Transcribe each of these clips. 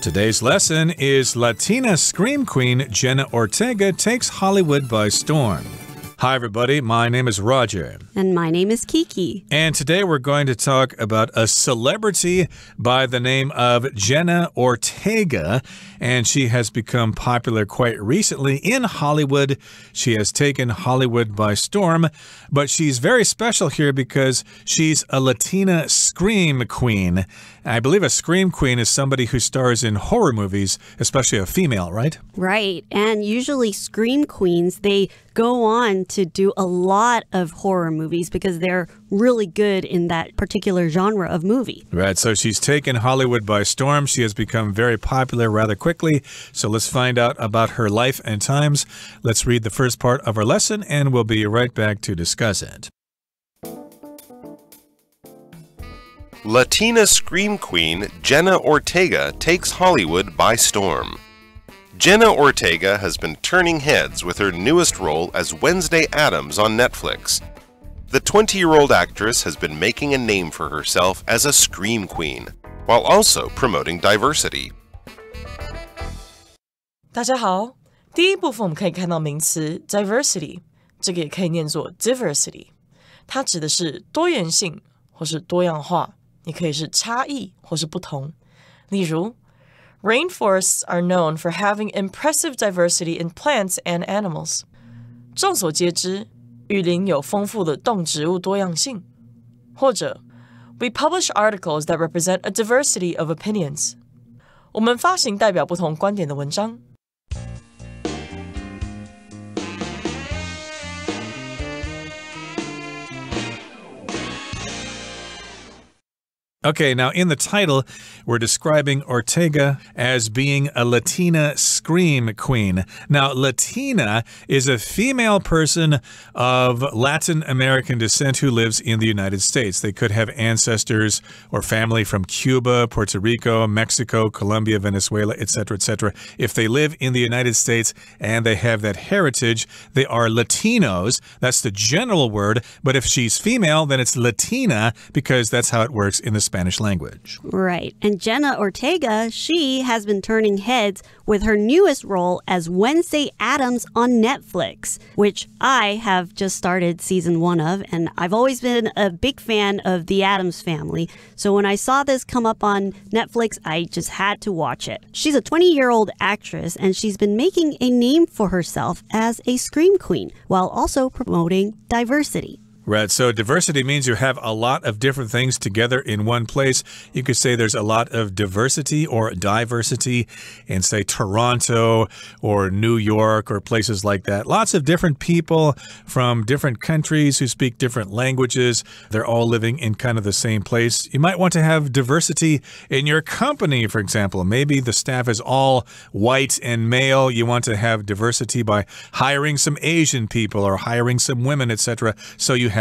Today's lesson is Latina scream queen Jenna Ortega takes Hollywood by storm. Hi, everybody. My name is Roger. And my name is Kiki. And today we're going to talk about a celebrity by the name of Jenna Ortega. And she has become popular quite recently in Hollywood. She has taken Hollywood by storm. But she's very special here because she's a Latina scream queen. I believe a scream queen is somebody who stars in horror movies, especially a female, right? Right. And usually scream queens, they go on to do a lot of horror movies because they're really good in that particular genre of movie. Right. So she's taken Hollywood by storm. She has become very popular rather quickly. So let's find out about her life and times. Let's read the first part of our lesson and we'll be right back to discuss it. Latina scream queen Jenna Ortega takes Hollywood by storm. Jenna Ortega has been turning heads with her newest role as Wednesday Addams on Netflix. The 20-year-old actress has been making a name for herself as a scream queen, while also promoting diversity. 大家好，第一部分我们可以看到名词 diversity， 这个也可以念作 diversity， 它指的是多元性或是多样化，也可以是差异或是不同。例如 Rainforests are known for having impressive diversity in plants and animals. 众所皆知，雨林有丰富的动植物多样性。或者 We publish articles that represent a diversity of opinions. 我们发行代表不同观点的文章。Okay, now in the title, we're describing Ortega as being a Latina scream queen. Now, Latina is a female person of Latin American descent who lives in the United States. They could have ancestors or family from Cuba, Puerto Rico, Mexico, Colombia, Venezuela, etc., etc. If they live in the United States and they have that heritage, they are Latinos. That's the general word. But if she's female, then it's Latina because that's how it works in the Spanish language. Right. And Jenna Ortega, she has been turning heads with her newest role as Wednesday Addams on Netflix, which I have just started season 1 of, and I've always been a big fan of the Addams family. So when I saw this come up on Netflix, I just had to watch it. She's a 20-year-old actress, and she's been making a name for herself as a scream queen, while also promoting diversity. Right, so diversity means you have a lot of different things together in one place. You could say there's a lot of diversity or diversity in, say, Toronto or New York or places like that. Lots of different people from different countries who speak different languages. They're all living in kind of the same place. You might want to have diversity in your company, for example. Maybe the staff is all white and male. You want to have diversity by hiring some Asian people or hiring some women, etc. So you have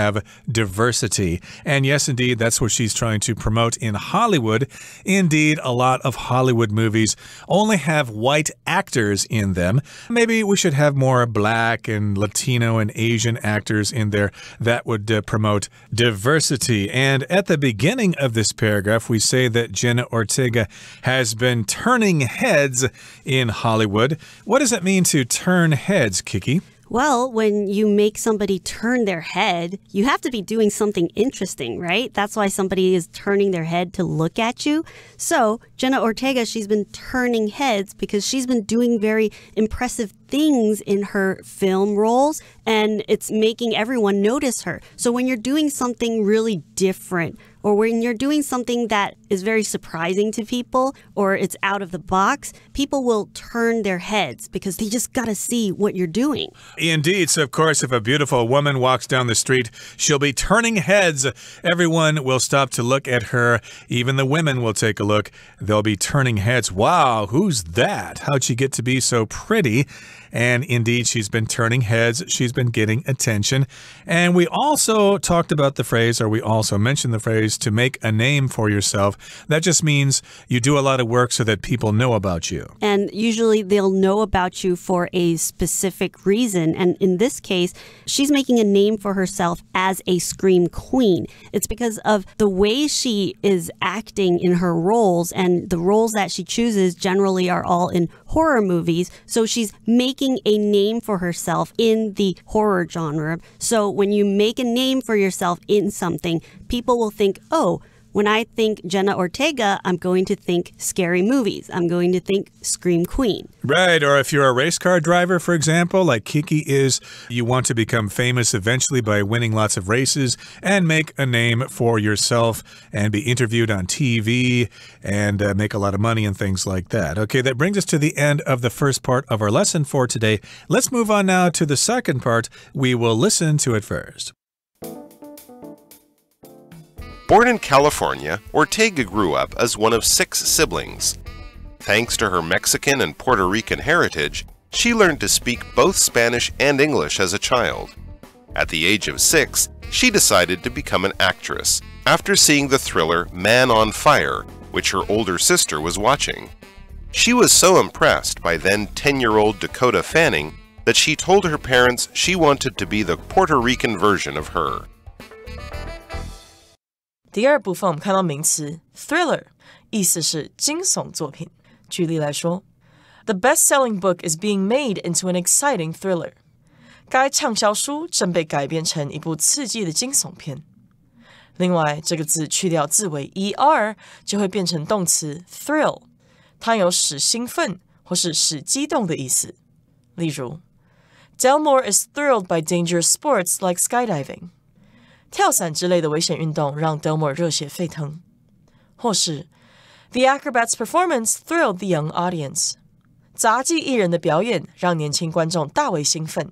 diversity. And yes, indeed, that's what she's trying to promote in Hollywood. Indeed, a lot of Hollywood movies only have white actors in them. Maybe we should have more black and Latino and Asian actors in there. That would promote diversity. And at the beginning of this paragraph, we say that Jenna Ortega has been turning heads in Hollywood. What does it mean to turn heads, Kiki? Well, when you make somebody turn their head, you have to be doing something interesting, right? That's why somebody is turning their head to look at you. So, Jenna Ortega, she's been turning heads because she's been doing very impressive things in her film roles, and it's making everyone notice her. So when you're doing something really different, or when you're doing something that is very surprising to people, or it's out of the box, people will turn their heads because they just got to see what you're doing. Indeed. So, of course, if a beautiful woman walks down the street, she'll be turning heads. Everyone will stop to look at her. Even the women will take a look. They'll be turning heads. Wow, who's that? How'd she get to be so pretty? And indeed, she's been turning heads. She's been getting attention. And we also talked about the phrase, or we also mentioned the phrase, to make a name for yourself. That just means you do a lot of work so that people know about you. And usually they'll know about you for a specific reason. And in this case, she's making a name for herself as a scream queen. It's because of the way she is acting in her roles, and the roles that she chooses generally are all in horror movies. So she's making a name for herself in the horror genre. So when you make a name for yourself in something, people will think, oh, when I think Jenna Ortega, I'm going to think scary movies. I'm going to think Scream Queen. Right, or if you're a race car driver, for example, like Kiki is, you want to become famous eventually by winning lots of races and make a name for yourself and be interviewed on TV and make a lot of money and things like that. Okay, that brings us to the end of the first part of our lesson for today. Let's move on now to the second part. We will listen to it first. Born in California, Ortega grew up as one of 6 siblings. Thanks to her Mexican and Puerto Rican heritage, she learned to speak both Spanish and English as a child. At the age of 6, she decided to become an actress after seeing the thriller Man on Fire, which her older sister was watching. She was so impressed by then 10-year-old Dakota Fanning that she told her parents she wanted to be the Puerto Rican version of her. 第二部分我们看到名词 thriller， 意思是惊悚作品。举例来说 ，The best-selling book is being made into an exciting thriller。该畅销书正被改编成一部刺激的惊悚片。另外，这个字去掉字尾 er， 就会变成动词 thrill， 它有使兴奋或是使激动的意思。例如 ，Delmore is thrilled by dangerous sports like skydiving。跳伞之类的危险运动让 Delmore 热血沸腾，或是 The acrobat's performance thrilled the young audience。杂技艺人的表演让年轻观众大为兴奋。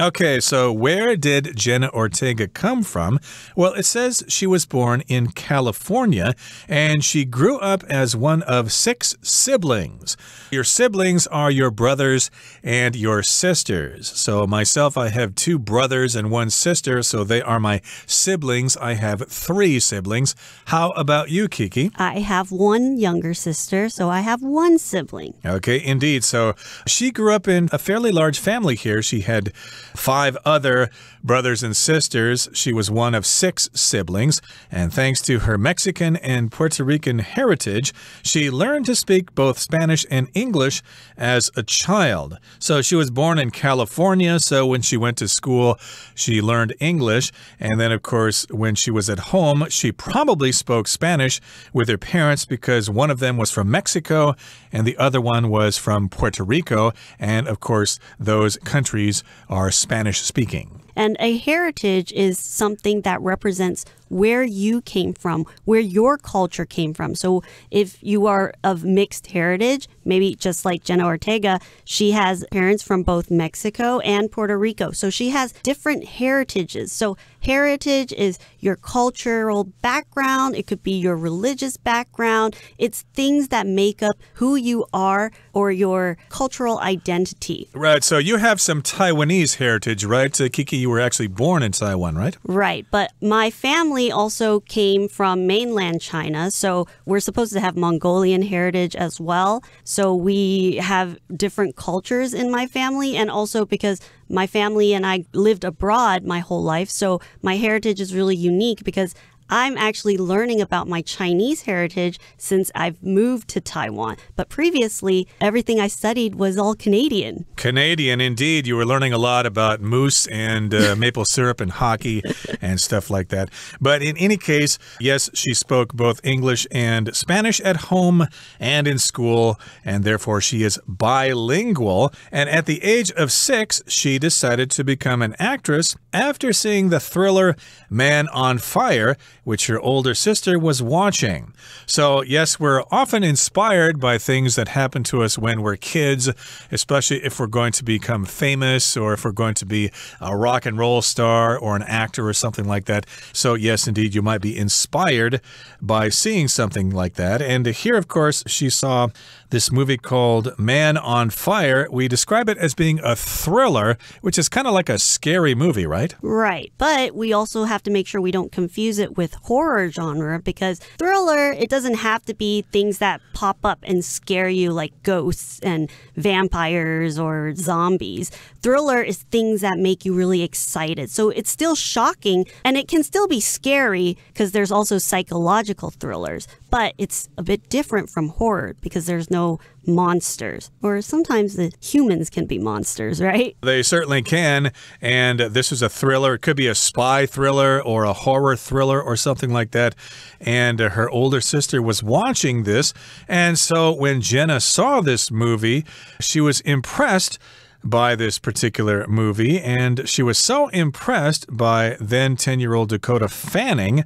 Okay, so where did Jenna Ortega come from? Well, it says she was born in California, and she grew up as one of 6 siblings. Your siblings are your brothers and your sisters. So myself, I have 2 brothers and 1 sister, so they are my siblings. I have 3 siblings. How about you, Kiki? I have 1 younger sister, so I have 1 sibling. Okay, indeed. So she grew up in a fairly large family here. She had 5 other brothers and sisters. She was one of 6 siblings, and thanks to her Mexican and Puerto Rican heritage, she learned to speak both Spanish and English as a child. So she was born in California, so when she went to school, she learned English, and then, of course, when she was at home, she probably spoke Spanish with her parents because one of them was from Mexico and the other one was from Puerto Rico, and, of course, those countries are Spanish-speaking. And a heritage is something that represents where you came from, where your culture came from. So if you are of mixed heritage, maybe just like Jenna Ortega, she has parents from both Mexico and Puerto Rico. So she has different heritages. So heritage is your cultural background. It could be your religious background. It's things that make up who you are or your cultural identity. Right. So you have some Taiwanese heritage, right? Kiki, you were actually born in Taiwan, right? Right. But my family also came from mainland China. So we're supposed to have Mongolian heritage as well. So we have different cultures in my family. And also because my family and I lived abroad my whole life. So my heritage is really unique because I'm actually learning about my Chinese heritage since I've moved to Taiwan. But previously, everything I studied was all Canadian. Canadian, indeed. You were learning a lot about moose and maple syrup and hockey and stuff like that. But in any case, yes, she spoke both English and Spanish at home and in school, and therefore she is bilingual. And at the age of 6, she decided to become an actress after seeing the thriller Man on Fire, which her older sister was watching. So, yes, we're often inspired by things that happen to us when we're kids, especially if we're going to become famous or if we're going to be a rock and roll star or an actor or something like that. So, yes, indeed, you might be inspired by seeing something like that. And here, of course, she saw this movie called Man on Fire. We describe it as being a thriller, which is kind of like a scary movie, right? Right, but we also have to make sure we don't confuse it with horror genre, because thriller, it doesn't have to be things that pop up and scare you like ghosts and vampires or zombies. Thriller is things that make you really excited. So it's still shocking and it can still be scary because there's also psychological thrillers, but it's a bit different from horror because there's no monsters, or sometimes the humans can be monsters, right? They certainly can, and this is a thriller. It could be a spy thriller or a horror thriller or something like that, and her older sister was watching this, and so when Jenna saw this movie, she was impressed by this particular movie, and she was so impressed by then 10-year-old Dakota Fanning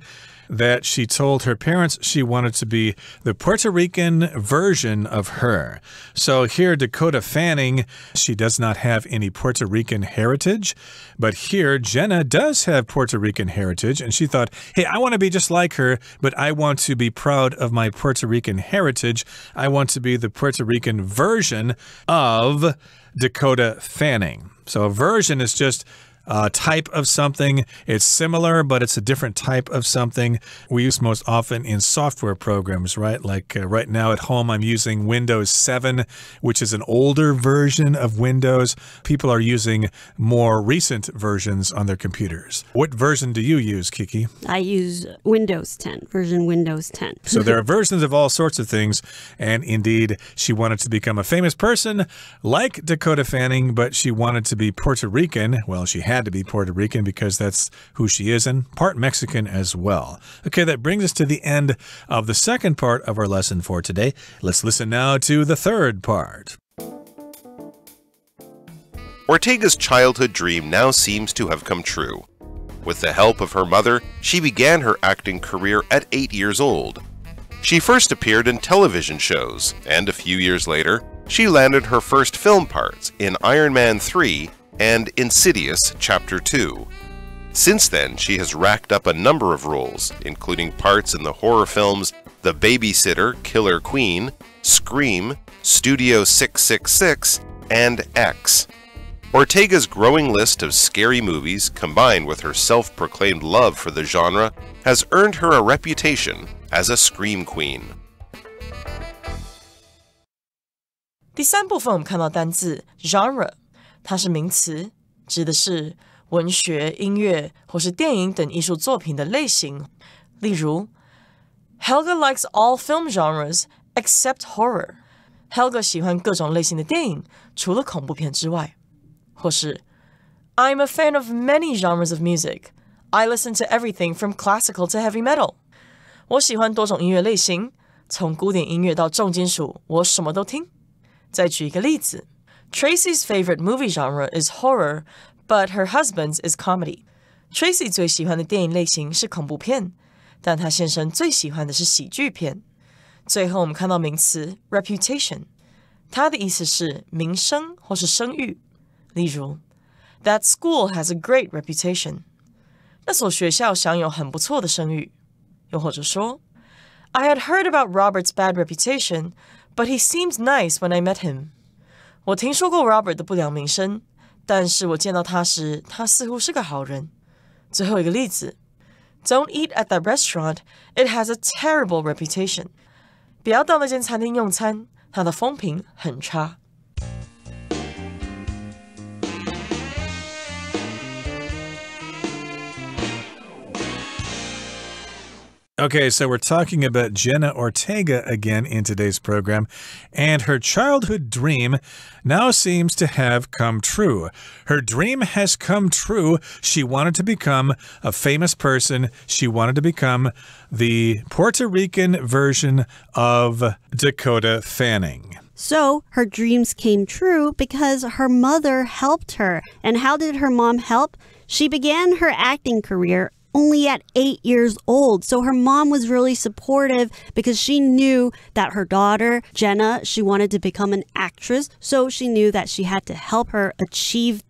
that she told her parents she wanted to be the Puerto Rican version of her. So here, Dakota Fanning, she does not have any Puerto Rican heritage, but here, Jenna does have Puerto Rican heritage, and she thought, hey, I want to be just like her, but I want to be proud of my Puerto Rican heritage. I want to be the Puerto Rican version of Dakota Fanning. So a version is just a type of something. It's similar, but it's a different type of something. We use most often in software programs, right? Like right now at home, I'm using Windows 7, which is an older version of Windows. People are using more recent versions on their computers. What version do you use, Kiki? I use Windows 10, version Windows 10. So there are versions of all sorts of things, and indeed, she wanted to become a famous person like Dakota Fanning, but she wanted to be Puerto Rican. Well, she had to be Puerto Rican because that's who she is, and part Mexican as well. Okay, that brings us to the end of the second part of our lesson for today. Let's listen now to the third part. Ortega's childhood dream now seems to have come true. With the help of her mother, she began her acting career at 8 years old. She first appeared in television shows, and a few years later, she landed her first film parts in Iron Man 3 and Insidious Chapter 2. Since then, she has racked up a number of roles, including parts in the horror films The Babysitter, Killer Queen, Scream, Studio 666, and X. Ortega's growing list of scary movies, combined with her self-proclaimed love for the genre, has earned her a reputation as a scream queen. 第三部分我们看到单字 genre， 它是名词，指的是文学、音乐或是电影等艺术作品的类型。例如 Helga likes all film genres except horror. Helga 喜欢各种类型的电影，除了恐怖片之外。或是 I'm a fan of many genres of music. I listen to everything from classical to heavy metal. 我喜欢多种音乐类型，从古典音乐到重金属，我什么都听。再举一个例子 Tracy's favorite movie genre is horror, but her husband's is comedy. Tracy 最喜欢的电影类型是恐怖片，但她先生最喜欢的是喜剧片。最后我们看到名词 reputation， 它的意思是名声或是声誉。例如 That school has a great reputation. 那所学校享有很不错的声誉。又或者说 I had heard about Robert's bad reputation, but he seemed nice when I met him. 我听说过 Robert 的不良名声，但是我见到他时，他似乎是个好人。最后一个例子 Don't eat at that restaurant. It has a terrible reputation. 不要到那间餐厅用餐，它的风评很差。Okay, so we're talking about Jenna Ortega again in today's program, and her childhood dream now seems to have come true. Her dream has come true. She wanted to become a famous person. She wanted to become the Puerto Rican version of Dakota Fanning. So her dreams came true because her mother helped her. And how did her mom help? She began her acting career only at 8 years old. So her mom was really supportive because she knew that her daughter, Jenna, she wanted to become an actress. So she knew that she had to help her achieve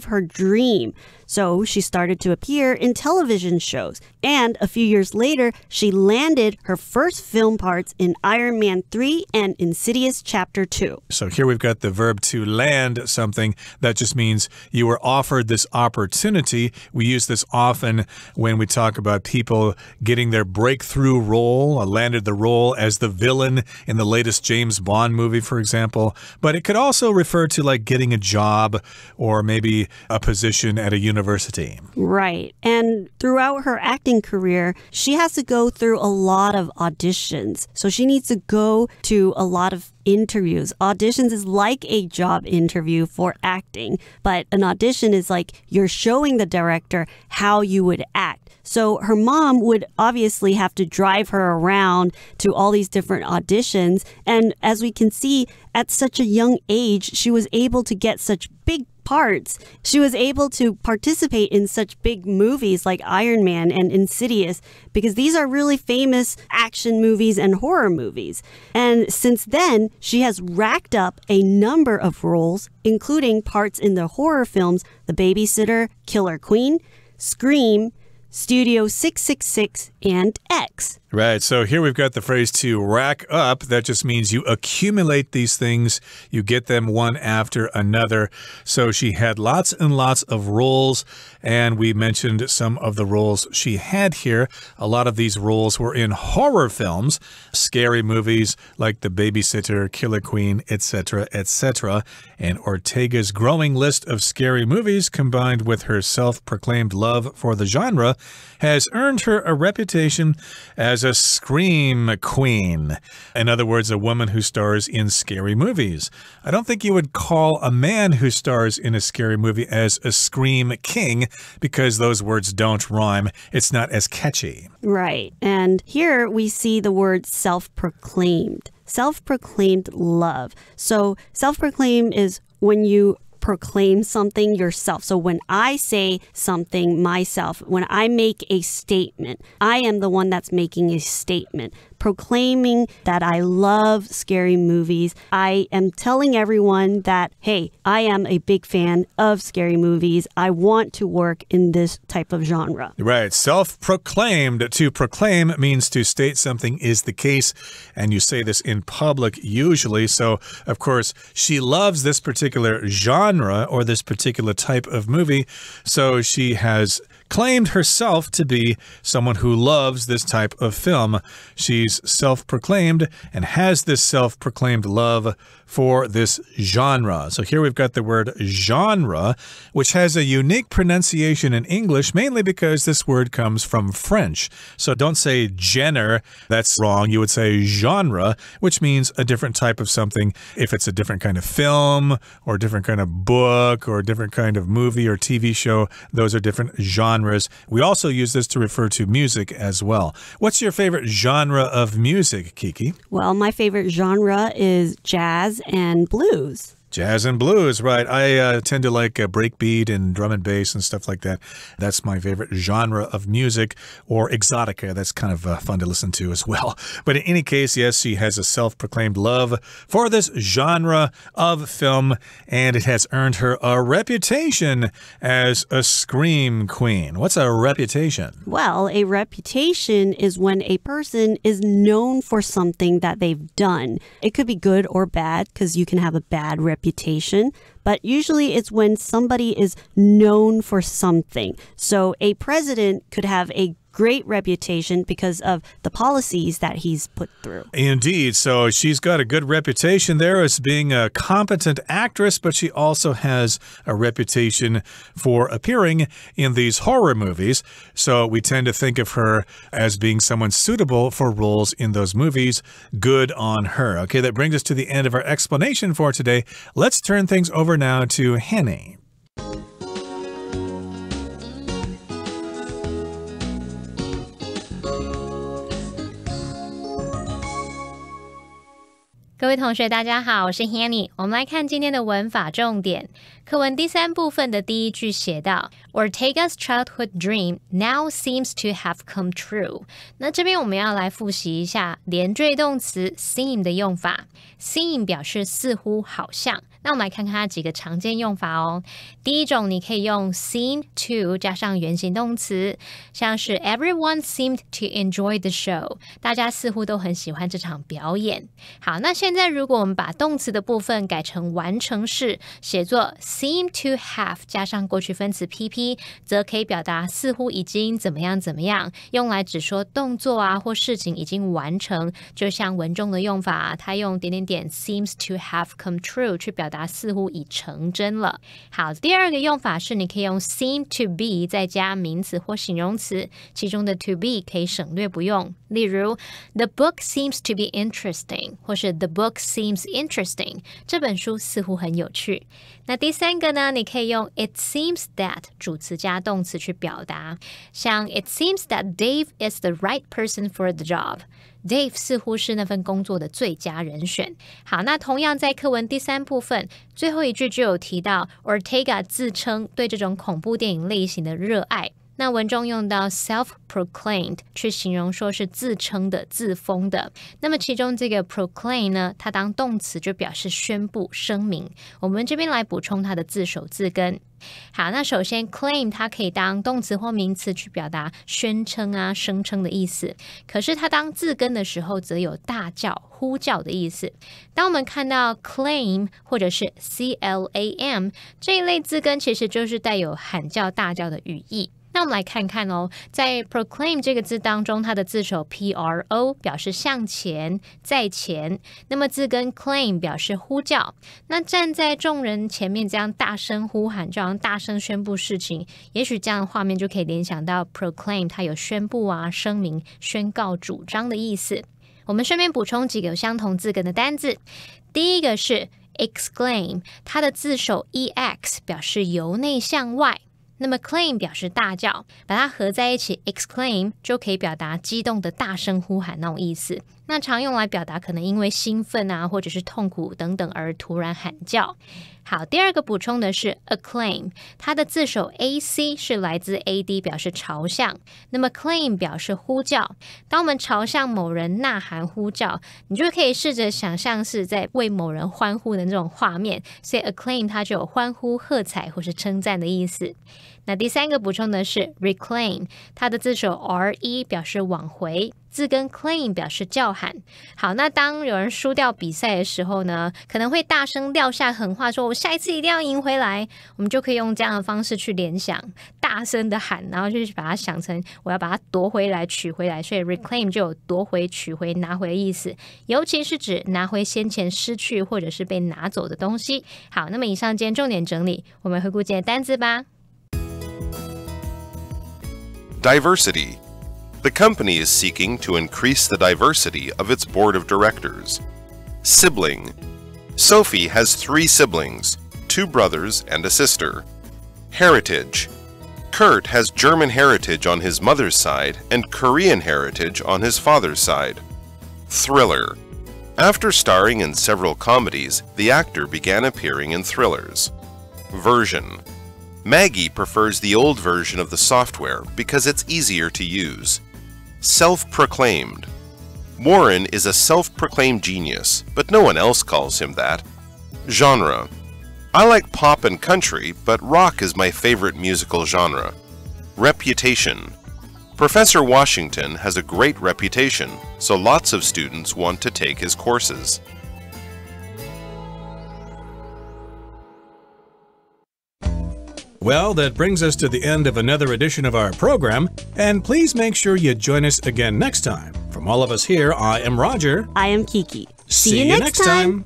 her dream. So she started to appear in television shows. And a few years later, she landed her first film parts in Iron Man 3 and Insidious Chapter 2. So here we've got the verb to land something. That just means you were offered this opportunity. We use this often when we talk about people getting their breakthrough role, landed the role as the villain in the latest James Bond movie, for example. But it could also refer to like getting a job or maybe a position at a university. Right. And throughout her acting career, she has to go through a lot of auditions. So she needs to go to a lot of interviews. Auditions is like a job interview for acting, but an audition is like you're showing the director how you would act. So her mom would obviously have to drive her around to all these different auditions. And as we can see, at such a young age, she was able to get such big parts. She was able to participate in such big movies like Iron Man and Insidious because these are really famous action movies and horror movies. And since then, she has racked up a number of roles, including parts in the horror films The Babysitter, Killer Queen, Scream, Studio 666, and X. Right, so here we've got the phrase to rack up. That just means you accumulate these things, you get them one after another. So she had lots and lots of roles, and we mentioned some of the roles she had here. A lot of these roles were in horror films, scary movies like The Babysitter, Killer Queen, etc., etc. And Ortega's growing list of scary movies, combined with her self-proclaimed love for the genre, has earned her a reputation as a scream queen. In other words, a woman who stars in scary movies. I don't think you would call a man who stars in a scary movie as a scream king because those words don't rhyme. It's not as catchy. Right. And here we see the word self-proclaimed. Self-proclaimed love. So self-proclaimed is when you proclaim something yourself. So when I say something myself, when I make a statement, I am the one that's making a statement. Proclaiming that I love scary movies. I am telling everyone that, hey, I am a big fan of scary movies. I want to work in this type of genre. Right. Self-proclaimed. To proclaim means to state something is the case, and you say this in public usually. So, of course, she loves this particular genre or this particular type of movie, so she has claimed herself to be someone who loves this type of film. She's self-proclaimed and has this self-proclaimed love for this genre. So here we've got the word genre, which has a unique pronunciation in English, mainly because this word comes from French. So don't say genre, that's wrong. You would say genre, which means a different type of something. If it's a different kind of film or a different kind of book or a different kind of movie or TV show, those are different genres. We also use this to refer to music as well. What's your favorite genre of music, Kiki? Well, my favorite genre is jazz and blues. Jazz and blues, right. I tend to like breakbeat and drum and bass and stuff like that. That's my favorite genre of music, or exotica. That's kind of fun to listen to as well. But in any case, yes, she has a self-proclaimed love for this genre of film, and it has earned her a reputation as a scream queen. What's a reputation? Well, a reputation is when a person is known for something that they've done. It could be good or bad, because you can have a bad reputation. But usually it's when somebody is known for something. So a president could have a great reputation because of the policies that he's put through. Indeed. So she's got a good reputation there as being a competent actress, but she also has a reputation for appearing in these horror movies. So we tend to think of her as being someone suitable for roles in those movies. Good on her. Okay, that brings us to the end of our explanation for today. Let's turn things over now to Henny. 各各位同学大家好，我是 Hanny， 我们来看今天的文法重点。课文第3部分的第一句写到 Ortega's childhood dream now seems to have come true。 那这边我们要来复习一下连缀动词 seem 的用法。 seem 表示似乎好像，那我们来看看它几个常见用法哦。第一种，你可以用 seem to 加上原形动词，像是 Everyone seemed to enjoy the show， 大家似乎都很喜欢这场表演。好，那现在如果我们把动词的部分改成完成式，写作 seem to have 加上过去分词 PP， 则可以表达似乎已经怎么样怎么样，用来只说动作啊或事情已经完成。就像文中的用法，它用点点点 seems to have come true 去表达似乎已成真了。好，第二个用法是你可以用 seem to be 再加名词或形容词，其中的 to be 可以省略不用。例如 The book seems to be interesting， 或是 The book seems interesting， 这本书似乎很有趣。那第三个呢，你可以用 It seems that 主词加动词去表达，像 It seems that Dave is the right person for the job。 Dave 似乎是那份工作的最佳人选。好，那同样在课文第3部分最后一句就有提到 Ortega 自称对这种恐怖电影类型的热爱。那文中用到 self-proclaimed 去形容说是自称的、自封的。那么其中这个 proclaim 呢，它当动词就表示宣布、声明。我们这边来补充它的字首字根。好，那首先 claim 它可以当动词或名词去表达宣称啊、声称的意思。可是它当字根的时候则有大叫、呼叫的意思。当我们看到 claim 或者是 CLAM 这一类字根，其实就是带有喊叫、大叫的语义。那我们来看看哦，在 proclaim 这个字当中，它的字首 PRO 表示向前、在前，那么字根 claim 表示呼叫。那站在众人前面这样大声呼喊，就好像大声宣布事情，也许这样的画面就可以联想到 proclaim 它有宣布啊、声明、宣告、主张的意思。我们顺便补充几个有相同字根的单字。第一个是 exclaim， 它的字首 EX 表示由内向外。那么 claim 表示大叫，把它合在一起 exclaim 就可以表达激动的大声呼喊那种意思。那常用来表达可能因为兴奋啊或者是痛苦等等而突然喊叫。好，第二个补充的是 acclaim， 它的字首 AC 是来自 AD 表示朝向，那么 claim 表示呼叫。当我们朝向某人呐喊呼叫，你就可以试着想象是在为某人欢呼的那种画面，所以 acclaim 它就有欢呼、喝彩或是称赞的意思。那第三个补充的是 reclaim， 它的字首 RE 表示往回，字根 claim 表示叫喊。好，那当有人输掉比赛的时候呢，可能会大声撂下狠话说我下一次一定要赢回来，我们就可以用这样的方式去联想，大声的喊，然后就把它想成我要把它夺回来、取回来，所以 reclaim 就有夺回、取回、拿回的意思，尤其是指拿回先前失去或者是被拿走的东西。好，那么以上今天重点整理，我们回顾今天的单字吧。Diversity. The company is seeking to increase the diversity of its board of directors. Sibling. Sophie has 3 siblings, 2 brothers and a sister. Heritage. Kurt has German heritage on his mother's side and Korean heritage on his father's side. Thriller. After starring in several comedies, the actor began appearing in thrillers. Version. Maggie prefers the old version of the software because it's easier to use. Self-proclaimed. Warren is a self-proclaimed genius, but no one else calls him that. Genre. I like pop and country, but rock is my favorite musical genre. Reputation. Professor Washington has a great reputation, so lots of students want to take his courses. Well, that brings us to the end of another edition of our program, and please make sure you join us again next time. From all of us here, I am Roger. I am Kiki. See you next time.